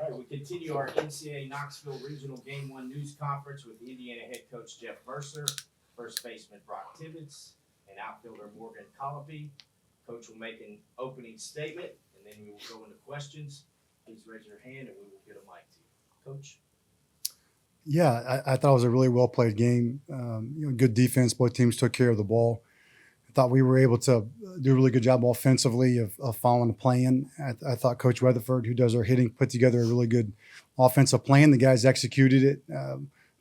All right, we continue our NCAA Knoxville Regional Game 1 news conference with Indiana head coach Jeff Mercer, first baseman Brock Tibbetts, and outfielder Morgan Colopy. Coach will make an opening statement, and then we will go into questions. Please raise your hand, and we will get a mic to you. Coach? Yeah, I thought it was a really well-played game. Good defense. Both teams took care of the ball. I thought we were able to do a really good job offensively of following the plan. I thought Coach Weatherford, who does our hitting, put together a really good offensive plan. The guys executed it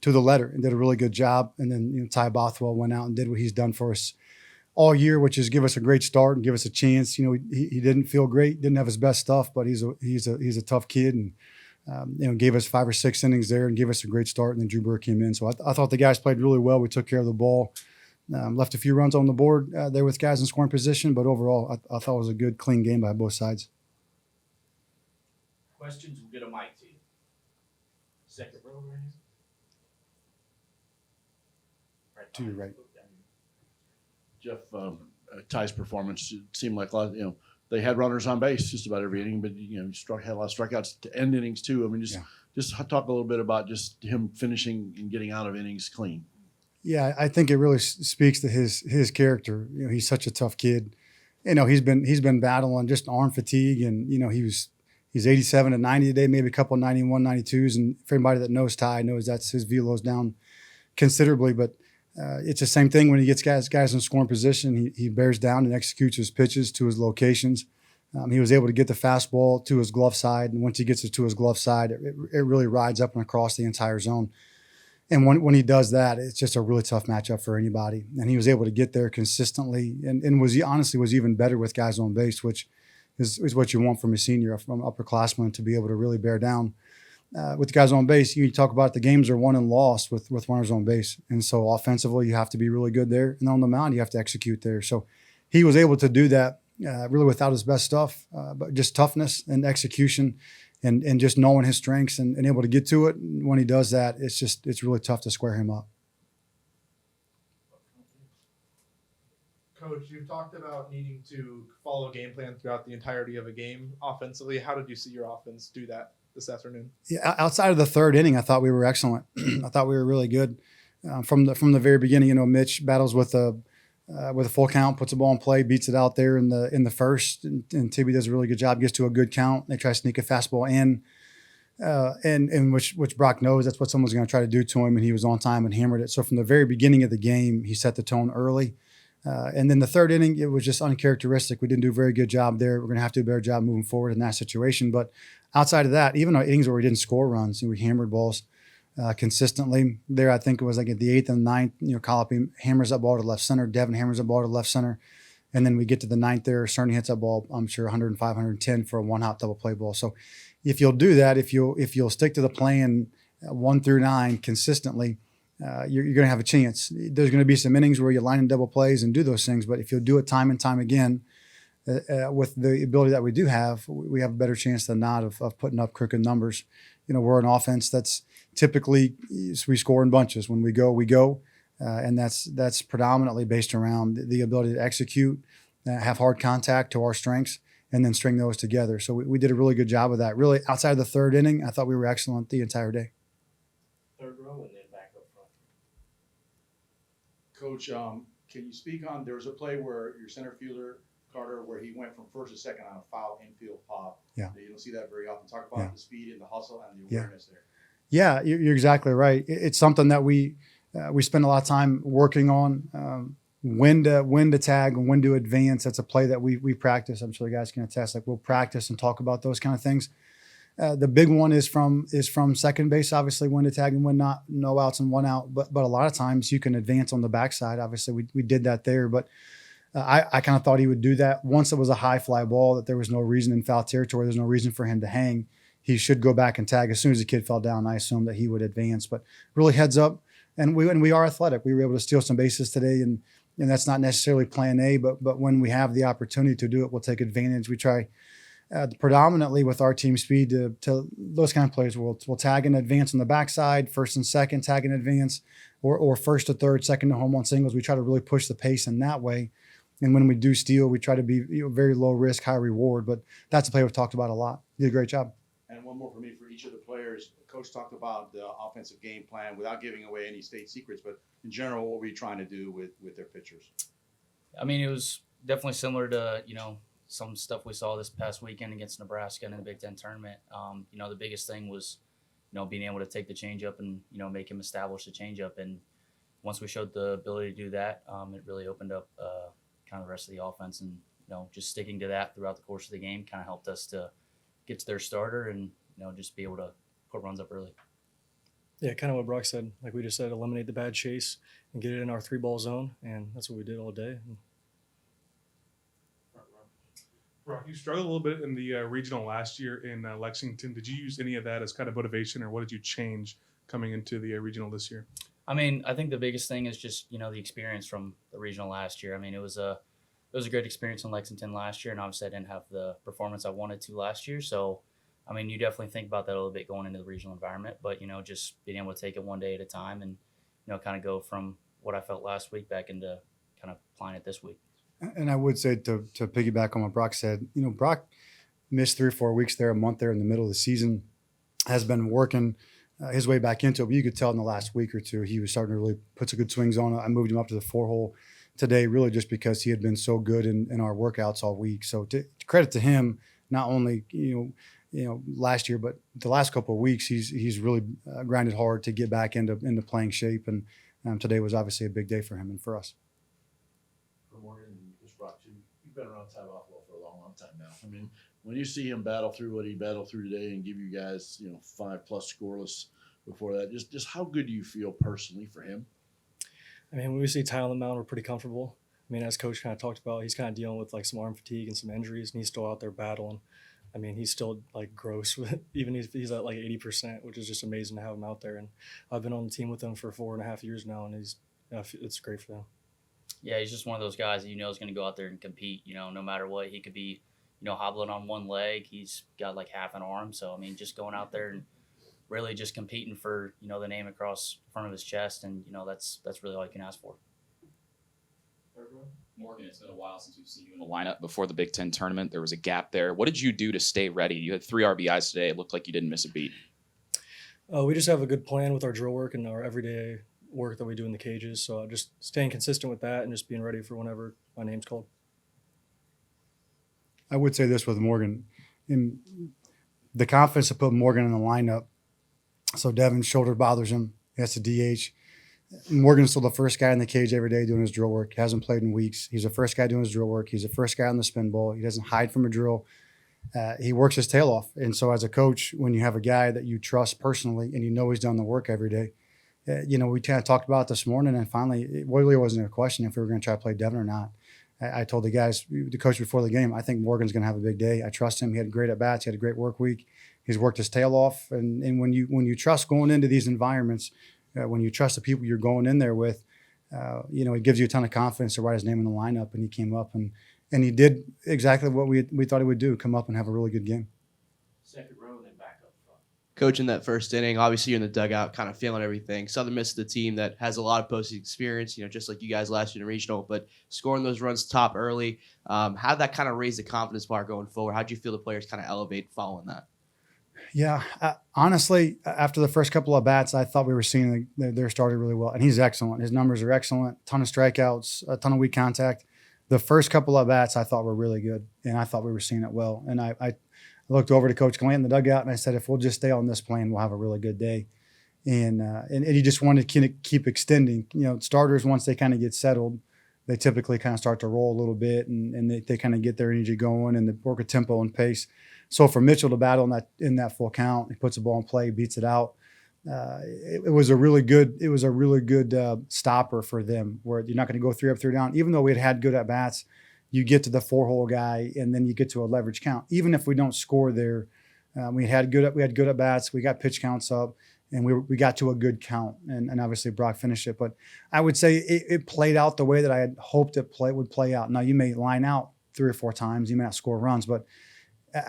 to the letter and did a really good job. And then Ty Bothwell went out and did what he's done for us all year, which is give us a great start and give us a chance. He didn't feel great, didn't have his best stuff, but he's a tough kid and gave us 5 or 6 innings there and gave us a great start. And then Drew Burr came in. So I thought the guys played really well. We took care of the ball. Left a few runs on the board there with guys in scoring position, but overall, I thought it was a good, clean game by both sides. Questions? We'll get a mic to you. Second row, right To your right. Jeff, Ty's performance seemed like a lot. They had runners on base just about every inning, but had a lot of strikeouts to end innings too. I mean, just talk a little bit about just him finishing and getting out of innings clean. Yeah, I think it really speaks to his character. He's such a tough kid. He's been battling just arm fatigue, and he's 87 and 90 today, maybe a couple of 91, 92s. And for anybody that knows Ty knows that's his velo's down considerably. But it's the same thing when he gets guys in scoring position. He bears down and executes his pitches to his locations. He was able to get the fastball to his glove side, and once he gets it to his glove side, it really rides up and across the entire zone. And when he does that, it's just a really tough matchup for anybody. And he was able to get there consistently and was even better with guys on base, which is what you want from a senior, from an upperclassman, to be able to really bear down with guys on base. You talk about the games are won and lost with runners on base. And so offensively, you have to be really good there. And on the mound, you have to execute there. So he was able to do that really without his best stuff, but just toughness and execution. And just knowing his strengths and able to get to it. And when he does that, it's really tough to square him up. Coach, you've talked about needing to follow a game plan throughout the entirety of a game offensively. How did you see your offense do that this afternoon? Yeah, outside of the third inning, I thought we were excellent. I thought we were really good from the very beginning. Mitch battles with a full count, puts the ball in play, beats it out there in the first, and Tibby does a really good job, gets to a good count. They try to sneak a fastball in, and which Brock knows that's what someone's going to try to do to him, and he was on time and hammered it. So from the very beginning of the game, he set the tone early. And then the third inning, it was just uncharacteristic. We didn't do a very good job there. We're going to have to do a better job moving forward in that situation. But outside of that, even our innings where we didn't score runs, we hammered balls consistently. There, I think it was like at the 8th and 9th, Colopy hammers that ball to left center. Devin hammers that ball to left center. And then we get to the 9th there. Cerny hits that ball, I'm sure, 105, 110 for a one-hop double play ball. So if you'll do that, if you'll stick to the plan 1 through 9 consistently, you're going to have a chance. There's going to be some innings where you line in double plays and do those things. But if you'll do it time and time again, with the ability that we do have, we have a better chance than not of putting up crooked numbers. We're an offense that's typically we score in bunches. When we go, and that's predominantly based around the ability to execute, have hard contact to our strengths, and then string those together. So we did a really good job of that. Really, outside of the third inning, I thought we were excellent the entire day. Third row and then back up front. Coach, can you speak on, there was a play where your center fielder, Carter, where he went from first to second on a foul infield pop. Yeah. You don't see that very often. Talk about the speed and the hustle and the awareness there. Yeah, you're exactly right. It's something that we spend a lot of time working on. When to tag and when to advance. That's a play that we practice. I'm sure the guys can attest. Like we'll practice and talk about those kind of things. The big one is from second base. Obviously, when to tag and when not. No outs and 1 out. But a lot of times you can advance on the backside. Obviously, we did that there. But I kind of thought he would do that once it was a high fly ball. That there was no reason in foul territory. There's no reason for him to hang. He should go back and tag. As soon as the kid fell down, I assumed that he would advance. But really heads up, and we are athletic. We were able to steal some bases today, and that's not necessarily plan A, but when we have the opportunity to do it, we'll take advantage. We try predominantly with our team speed to those kind of plays. We'll tag and advance on the backside, first and second, tag and advance, or first to third, second to home on singles. We try to really push the pace in that way. And when we do steal, we try to be very low risk, high reward. But that's a play we've talked about a lot. You did a great job. And one more for me for each of the players. Coach talked about the offensive game plan without giving away any state secrets, but in general, what were you trying to do with their pitchers? I mean, it was definitely similar to, some stuff we saw this past weekend against Nebraska in the Big Ten tournament. The biggest thing was, being able to take the changeup and, make him establish the changeup. And once we showed the ability to do that, it really opened up kind of the rest of the offense. And, just sticking to that throughout the course of the game kind of helped us to get to their starter and, just be able to put runs up early. Yeah, kind of what Brock said. Like we just said, eliminate the bad chase and get it in our 3-ball zone, and that's what we did all day. Brock, you struggled a little bit in the regional last year in Lexington. Did you use any of that as kind of motivation, or what did you change coming into the regional this year? I mean, I think the biggest thing is just, the experience from the regional last year. I mean, it was a great experience in Lexington last year, and obviously I didn't have the performance I wanted to last year. So, I mean, you definitely think about that a little bit going into the regional environment, but, just being able to take it one day at a time and, kind of go from what I felt last week back into kind of applying it this week. And I would say to piggyback on what Brock said, Brock missed 3 or 4 weeks there, a month there in the middle of the season, has been working his way back into it. But you could tell in the last week or two, he was starting to really put some good swings on it. I moved him up to the 4-hole today, really just because he had been so good in our workouts all week. So credit to him, not only, last year, but the last couple of weeks, he's really grinded hard to get back into playing shape. And today was obviously a big day for him and for us. For Morgan and just Brock too, you've been around Ty Buffalo for a long, long time now. I mean, when you see him battle through what he battled through today and give you guys, 5+ scoreless before that, just how good do you feel personally for him? I mean, when we see Ty on the mound, we're pretty comfortable. I mean, as Coach kind of talked about, he's kind of dealing with like some arm fatigue and some injuries, and he's still out there battling. I mean, he's still like gross, even if he's at like 80%, which is just amazing to have him out there. And I've been on the team with him for 4.5 years now, and it's great for them. Yeah, he's just one of those guys that is going to go out there and compete, no matter what. He could be, hobbling on one leg. He's got like half an arm. So, I mean, just going out there and really just competing for, the name across the front of his chest. And, that's really all you can ask for. Morgan, it's been a while since we've seen you in the lineup before the Big Ten tournament. There was a gap there. What did you do to stay ready? You had 3 RBIs today. It looked like you didn't miss a beat. We just have a good plan with our drill work and our everyday work that we do in the cages. So just staying consistent with that and just being ready for whenever my name's called. I would say this with Morgan, in the confidence to put Morgan in the lineup. So Devin's shoulder bothers him. He has to DH. Morgan's still the first guy in the cage every day doing his drill work. He hasn't played in weeks. He's the first guy doing his drill work. He's the first guy on the spin ball. He doesn't hide from a drill. He works his tail off. And so as a coach, when you have a guy that you trust personally and he's done the work every day, we kind of talked about it this morning, and finally, it really wasn't a question if we were going to try to play Devin or not. I told the guys, the coach before the game, I think Morgan's going to have a big day. I trust him. He had great at-bats. He had a great work week. He's worked his tail off. And when you trust going into these environments, when you trust the people you're going in there with, it gives you a ton of confidence to write his name in the lineup. And he came up and he did exactly what we thought he would do, come up and have a really good game. Second row and then back up front. Coach, in that first inning, obviously you're in the dugout, kind of feeling everything. Southern Miss is the team that has a lot of postseason experience, just like you guys last year in regional, but scoring those runs top early, how'd that kind of raise the confidence bar going forward? How'd you feel the players kind of elevate following that? Yeah, honestly, after the first couple of bats, I thought we were seeing their starter really well, and he's excellent. His numbers are excellent, ton of strikeouts, a ton of weak contact. The first couple of bats I thought were really good, and I thought we were seeing it well. And I looked over to Coach Glant in the dugout, and I said, if we'll just stay on this plan, we'll have a really good day. And he just wanted to keep extending. Starters, once they kind of get settled, they typically kind of start to roll a little bit, and they kind of get their energy going and they work a tempo and pace. So for Mitchell to battle in that full count, he puts the ball in play, beats it out. It was a really good stopper for them, where you're not going to go 3 up, 3 down. Even though we had good at bats, you get to the 4-hole guy, and then you get to a leverage count. Even if we don't score there, we had good at bats. We got pitch counts up, and we got to a good count. And obviously Brock finished it. But I would say it played out the way that I had hoped it would play out. Now you may line out 3 or 4 times, you may not score runs, but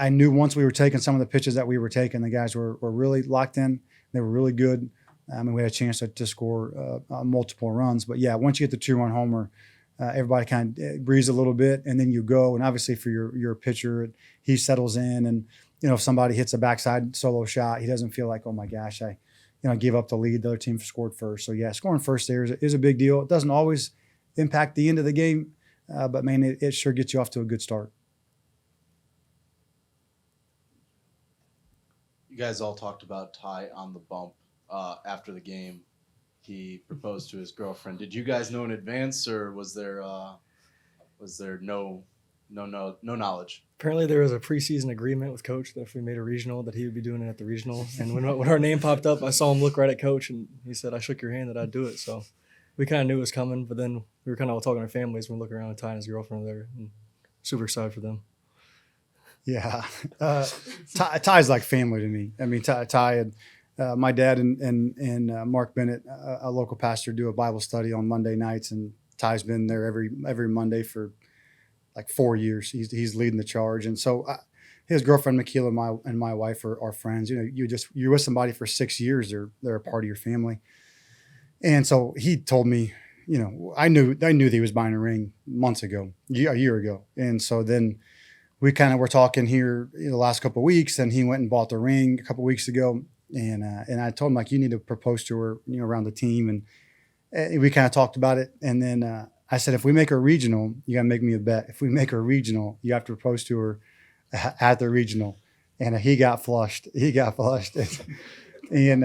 I knew once we were taking some of the pitches that we were taking, the guys were really locked in. They were really good. And we had a chance to score multiple runs. But yeah, once you get the 2-run homer, everybody kind of breathes a little bit, and then you go. And obviously for your pitcher, he settles in, and if somebody hits a backside solo shot, he doesn't feel like, oh my gosh, I gave up the lead. The other team scored first. So yeah, scoring first there is a big deal. It doesn't always impact the end of the game, but man, it sure gets you off to a good start. You guys all talked about Ty on the bump after the game. He proposed to his girlfriend. Did you guys know in advance, or was there no knowledge? Apparently, there was a preseason agreement with Coach that if we made a regional, that he would be doing it at the regional. And when our name popped up, I saw him look right at Coach, and he said, "I shook your hand that I'd do it." So we kind of knew it was coming, but then we were kind of all talking to our families when we look around and Ty and his girlfriend there, and super excited for them. Yeah, Ty's like family to me. I mean, Ty had my dad and Mark Bennett, a local pastor, do a Bible study on Monday nights, and Ty's been there every Monday for like 4 years. He's leading the charge, and so his girlfriend Makila and my wife are friends. You're with somebody for 6 years, they're a part of your family, and so he told me, I knew that he was buying a ring months ago, a year ago, and so then. We kind of were talking here the last couple of weeks, and he went and bought the ring a couple of weeks ago. And I told him, like, you need to propose to her, around the team. And we kind of talked about it. And then I said, if we make her regional, you got to make me a bet. If we make her regional, you have to propose to her at the regional. And he got flushed. And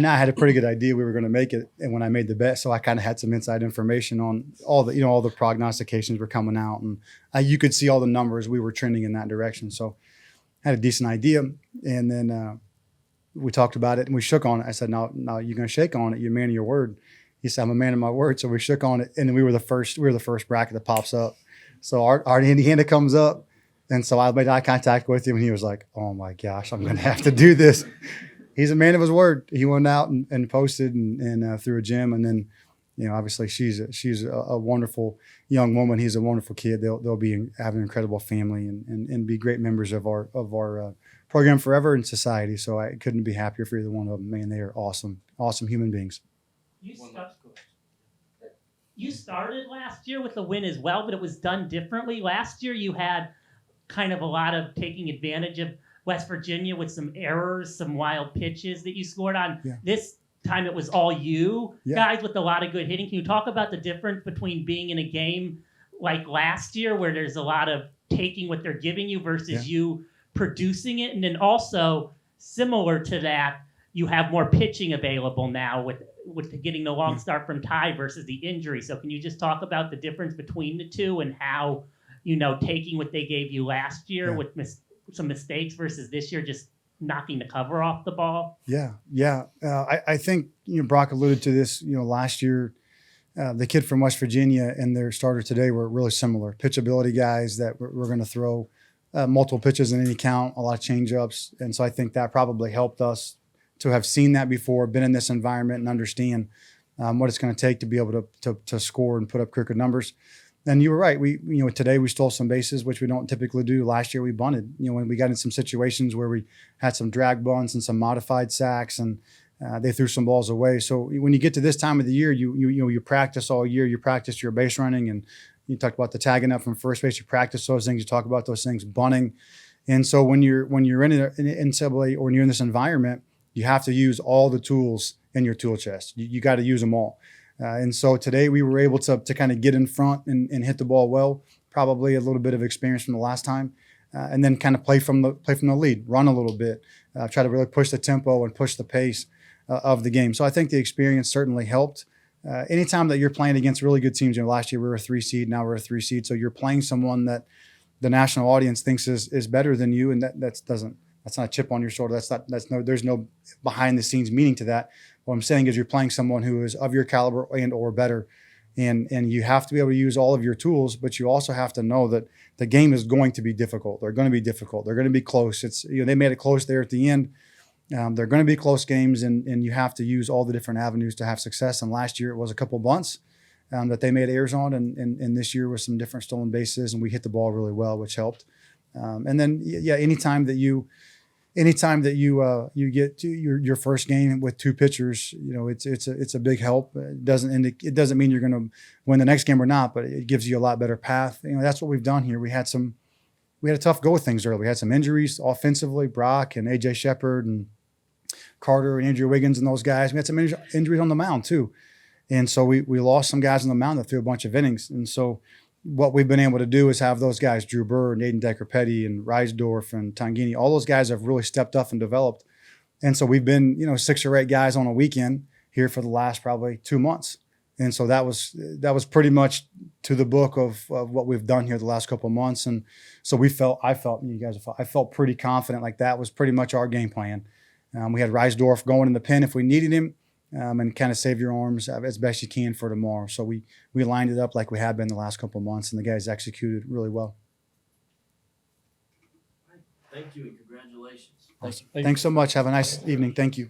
I had a pretty good idea we were going to make it. And when I made the bet, so I kind of had some inside information on all the prognostications were coming out, and you could see all the numbers. We were trending in that direction. So I had a decent idea. And then we talked about it and we shook on it. I said, no, you're going to shake on it. You're a man of your word. He said, I'm a man of my word. So we shook on it. And then we were the first bracket that pops up. So our Indiana comes up. And so I made eye contact with him, and he was like, oh my gosh, I'm going to have to do this. He's a man of his word. He went out and posted and through a gym. And then, obviously she's a wonderful young woman. He's a wonderful kid. They'll be have an incredible family and be great members of our program forever in society. So I couldn't be happier for either one of them. Man, they are awesome human beings. You started last year with a win as well, but it was done differently. Last year you had kind of a lot of taking advantage of West Virginia with some errors, some wild pitches that you scored on. Yeah. This time it was all you guys with a lot of good hitting. Can you talk about the difference between being in a game like last year where there's a lot of taking what they're giving you versus you producing it? And then also similar to that, you have more pitching available now with getting the long start from Ty versus the injury. So can you just talk about the difference between the two and how, taking what they gave you last year with some mistakes versus this year, just knocking the cover off the ball? Yeah. I think, Brock alluded to this, last year, the kid from West Virginia and their starter today were really similar. Pitchability guys that were going to throw multiple pitches in any count, a lot of changeups. And so I think that probably helped us to have seen that before, been in this environment and understand what it's going to take to be able to score and put up crooked numbers. And you were right. Today we stole some bases, which we don't typically do. Last year we bunted. When we got in some situations where we had some drag bunts and some modified sacks, and they threw some balls away. So when you get to this time of the year, you practice all year. You practice your base running, and you talked about the tagging up from first base. You practice those things. You talk about those things, bunting. And so when you're in NCAA or when you're in this environment, you have to use all the tools in your tool chest. You got to use them all. And so today we were able to kind of get in front and hit the ball well, probably a little bit of experience from the last time, and then kind of play from the lead, run a little bit, try to really push the tempo and push the pace of the game. So I think the experience certainly helped. Anytime that you're playing against really good teams, last year we were a 3 seed, now we're a 3 seed. So you're playing someone that the national audience thinks is better than you, and that's not a chip on your shoulder. There's no behind the scenes meaning to that. What I'm saying is you're playing someone who is of your caliber and or better, and you have to be able to use all of your tools, but you also have to know that the game is going to be difficult. They're going to be difficult. They're going to be close. They made it close there at the end. They're going to be close games, and you have to use all the different avenues to have success. And last year it was a couple bunts that they made errors on, and this year was some different stolen bases, and we hit the ball really well, which helped. And then anytime that you get to your first game with 2 pitchers, it's a big help. It doesn't mean you're going to win the next game or not, but it gives you a lot better path. That's what we've done here. We had some we had a tough go with things early. We had some injuries offensively, Brock and AJ Shepard and Carter and Andrew Wiggins and those guys. We had some injuries on the mound too. And so we lost some guys on the mound that threw a bunch of innings. And so what we've been able to do is have those guys, Drew Burr and Aiden Decker-Petty and Reisdorf and Tangini, all those guys have really stepped up and developed. And so we've been, 6 or 8 guys on a weekend here for the last probably 2 months. And so that was pretty much to the book of what we've done here the last couple of months. And so I felt pretty confident, like that was pretty much our game plan. We had Reisdorf going in the pen if we needed him, and kind of save your arms as best you can for tomorrow. So we lined it up like we have been the last couple of months, and the guys executed really well. Thank you and congratulations. Awesome. Thanks so much. Have a nice evening. Thank you.